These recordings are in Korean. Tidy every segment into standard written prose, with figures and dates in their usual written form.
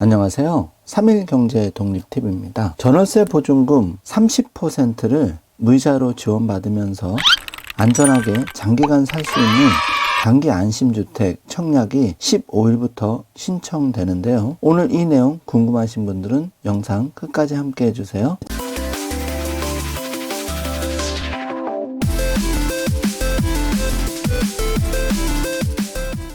안녕하세요. 3일 경제 독립 팁입니다. 전월세 보증금 30%를 무이자로 지원받으면서 안전하게 장기간 살 수 있는 장기 안심주택 청약이 15일부터 신청되는데요. 오늘 이 내용 궁금하신 분들은 영상 끝까지 함께 해주세요.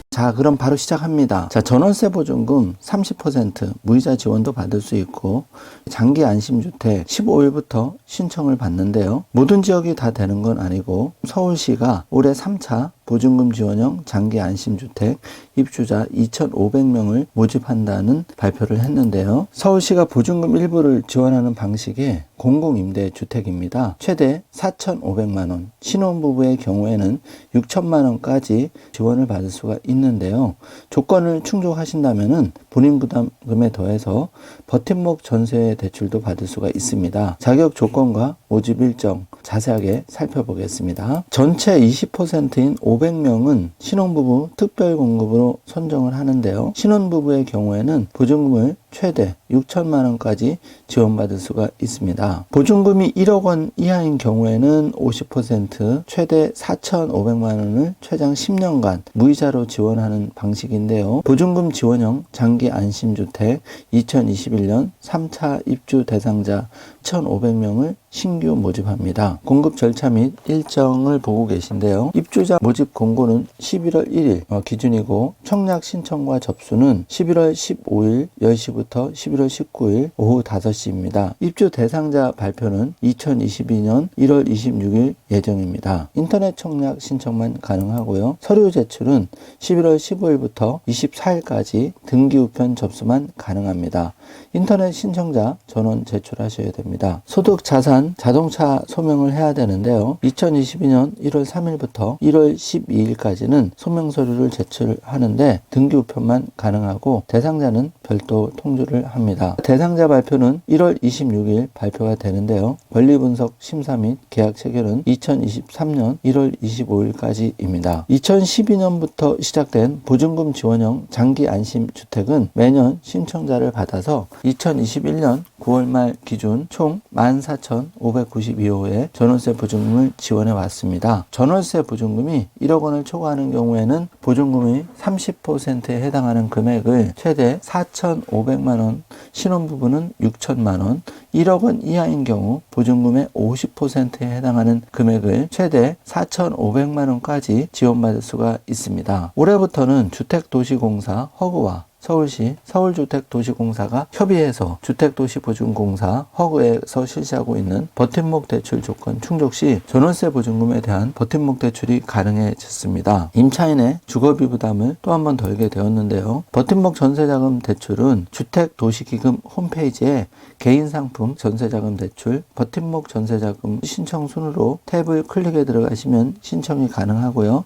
자, 그럼 바로 시작합니다. 자, 전월세 보증금 30% 무이자 지원도 받을 수 있고 장기 안심주택 15일부터 신청을 받는데요. 모든 지역이 다 되는 건 아니고 서울시가 올해 3차 보증금 지원형 장기 안심주택 입주자 2,500명을 모집한다는 발표를 했는데요. 서울시가 보증금 일부를 지원하는 방식의 공공임대주택입니다. 최대 4,500만원, 신혼부부의 경우에는 6천만원까지 지원을 받을 수가 있는데요. 조건을 충족하신다면 본인 부담금에 더해서 버팀목 전세 대출도 받을 수가 있습니다. 자격 조건과 모집 일정 자세하게 살펴보겠습니다. 전체 20%인 500명은 신혼부부 특별공급으로 선정을 하는데요. 신혼부부의 경우에는 보증금을 최대 6천만 원까지 지원받을 수가 있습니다. 보증금이 1억 원 이하인 경우에는 50% 최대 4,500만 원을 최장 10년간 무이자로 지원하는 방식인데요. 보증금 지원형 장기 안심주택 2021년 3차 입주 대상자 1,500명을 신규 모집합니다. 공급 절차 및 일정을 보고 계신데요. 입주자 모집 공고는 11월 1일 기준이고 청약 신청과 접수는 11월 15일 10시부터 11월 19일 오후 5시입니다. 입주 대상자 발표는 2022년 1월 26일 예정입니다. 인터넷 청약 신청만 가능하고요. 서류 제출은 11월 15일부터 24일까지 등기 우편 접수만 가능합니다. 인터넷 신청자 전원 제출하셔야 됩니다. 소득, 자산, 자동차 소명을 해야 되는데요. 2022년 1월 3일부터 1월 12일까지는 소명 서류를 제출하는데 등기 우편만 가능하고 대상자는 별도 통지를 합니다. 대상자 발표는 1월 26일 발표가 되는데요. 권리 분석 심사 및 계약 체결은 2023년 1월 25일까지입니다. 2012년부터 시작된 보증금 지원형 장기 안심 주택은 매년 신청자를 받아서 2021년 9월 말 기준 총 14,592호의 전월세 보증금을 지원해 왔습니다. 전월세 보증금이 1억 원을 초과하는 경우에는 보증금의 30%에 해당하는 금액을 최대 4,500만 원, 신혼부부는 6천만 원, 1억 원 이하인 경우 보증금의 50%에 해당하는 금액을 최대 4,500만 원까지 지원받을 수가 있습니다. 올해부터는 주택도시공사 허그와 서울시 서울주택도시공사가 협의해서 주택도시보증공사 허그에서 실시하고 있는 버팀목 대출 조건 충족 시 전월세 보증금에 대한 버팀목 대출이 가능해졌습니다. 임차인의 주거비 부담을 또 한 번 덜게 되었는데요. 버팀목 전세자금 대출은 주택도시기금 홈페이지에 개인상품 전세자금 대출, 버팀목 전세자금 신청 순으로 탭을 클릭해 들어가시면 신청이 가능하고요.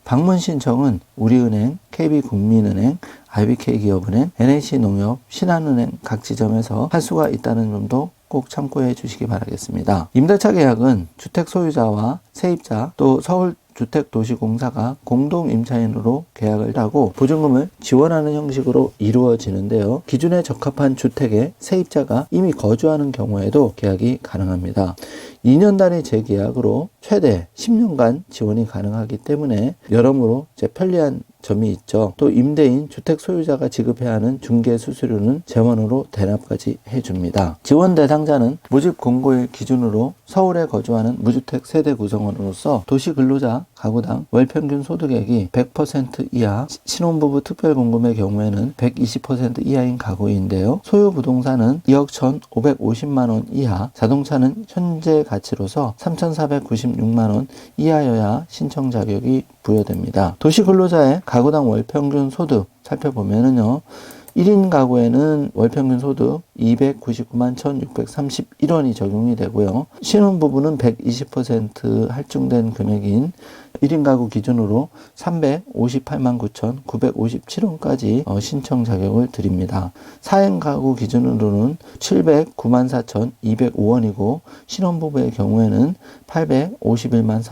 방문 신청은 우리은행, KB국민은행, IBK기업은행, NH농협, 신한은행 각 지점에서 할 수가 있다는 점도 꼭 참고해 주시기 바라겠습니다. 임대차 계약은 주택 소유자와 세입자 또 서울주택도시공사가 공동 임차인으로 계약을 하고 보증금을 지원하는 형식으로 이루어지는데요. 기준에 적합한 주택의 세입자가 이미 거주하는 경우에도 계약이 가능합니다. 2년 단위 재계약으로 최대 10년간 지원이 가능하기 때문에 여러모로 편리한 점이 있죠. 또 임대인 주택 소유자가 지급해야 하는 중개 수수료는 재원으로 대납까지 해줍니다. 지원 대상자는 모집 공고일 기준으로 서울에 거주하는 무주택 세대 구성원으로서 도시근로자 가구당 월평균 소득액이 100% 이하, 신혼부부 특별공급의 경우에는 120% 이하인 가구인데요. 소유 부동산은 2억 1,550만 원 이하, 자동차는 현재 가치로서 3,496만 원 이하여야 신청 자격이 부여됩니다. 도시근로자의 가구당 월평균 소득 살펴보면은요. 1인 가구에는 월평균 소득 299만 1,631원이 적용이 되고요. 신혼부부는 120% 할증된 금액인 1인 가구 기준으로 358만 9,957원까지 신청 자격을 드립니다. 4인 가구 기준으로는 709만 4,205원이고 신혼부부의 경우에는 851만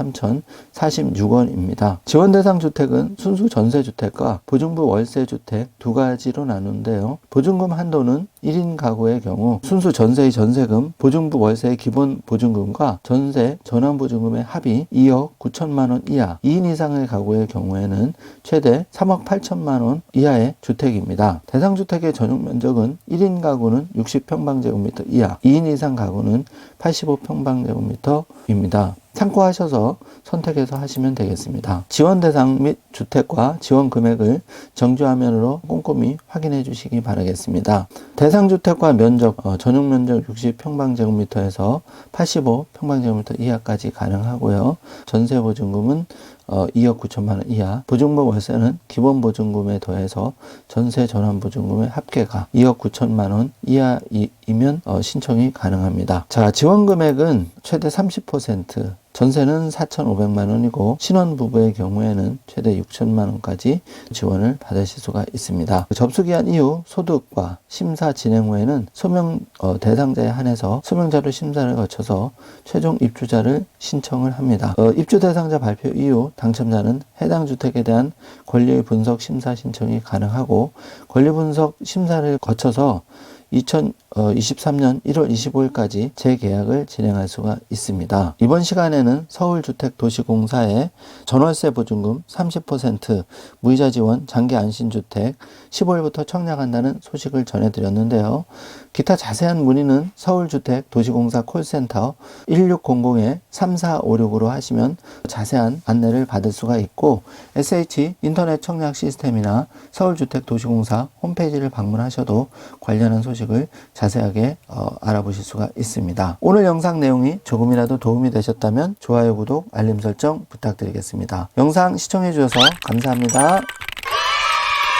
3,046원입니다. 지원 대상 주택은 순수 전세주택과 보증부 월세주택 두 가지로 나누 알려주는데요. 보증금 한도는 1인 가구의 경우 순수 전세의 전세금, 보증부 월세의 기본 보증금과 전세 전환보증금의 합이 2억 9천만 원 이하, 2인 이상의 가구의 경우에는 최대 3억 8천만 원 이하의 주택입니다. 대상주택의 전용 면적은 1인 가구는 60평방제곱미터 이하, 2인 이상 가구는 85평방제곱미터입니다. 참고하셔서 선택해서 하시면 되겠습니다. 지원 대상 및 주택과 지원 금액을 정주화면으로 꼼꼼히 확인해 주시기 바라겠습니다. 대상 주택과 면적, 전용 면적 60평방제곱미터에서 85평방제곱미터 이하까지 가능하고요. 전세 보증금은 2억 9천만 원 이하, 보증금 월세는 기본 보증금에 더해서 전세 전환 보증금의 합계가 2억 9천만 원 이하이면 신청이 가능합니다. 자, 지원 금액은 최대 30%, 전세는 4,500만 원이고 신혼부부의 경우에는 최대 6천만 원까지 지원을 받으실 수가 있습니다. 접수기한 이후 소득과 심사 진행 후에는 소명 대상자에 한해서 소명자료 심사를 거쳐서 최종 입주자를 신청을 합니다. 입주 대상자 발표 이후 당첨자는 해당 주택에 대한 권리 분석 심사 신청이 가능하고 권리 분석 심사를 거쳐서 2023년 1월 25일까지 재계약을 진행할 수가 있습니다. 이번 시간에는 서울주택도시공사의 전월세 보증금 30% 무이자 지원 장기 안신주택 15일부터 청약한다는 소식을 전해드렸는데요. 기타 자세한 문의는 서울주택도시공사 콜센터 1600-3456으로 하시면 자세한 안내를 받을 수가 있고 SH 인터넷 청약 시스템이나 서울주택도시공사 홈페이지를 방문하셔도 관련한 소식을 자세하게 알아보실 수가 있습니다. 오늘 영상 내용이 조금이라도 도움이 되셨다면 좋아요, 구독, 알림 설정 부탁드리겠습니다. 영상 시청해 주셔서 감사합니다.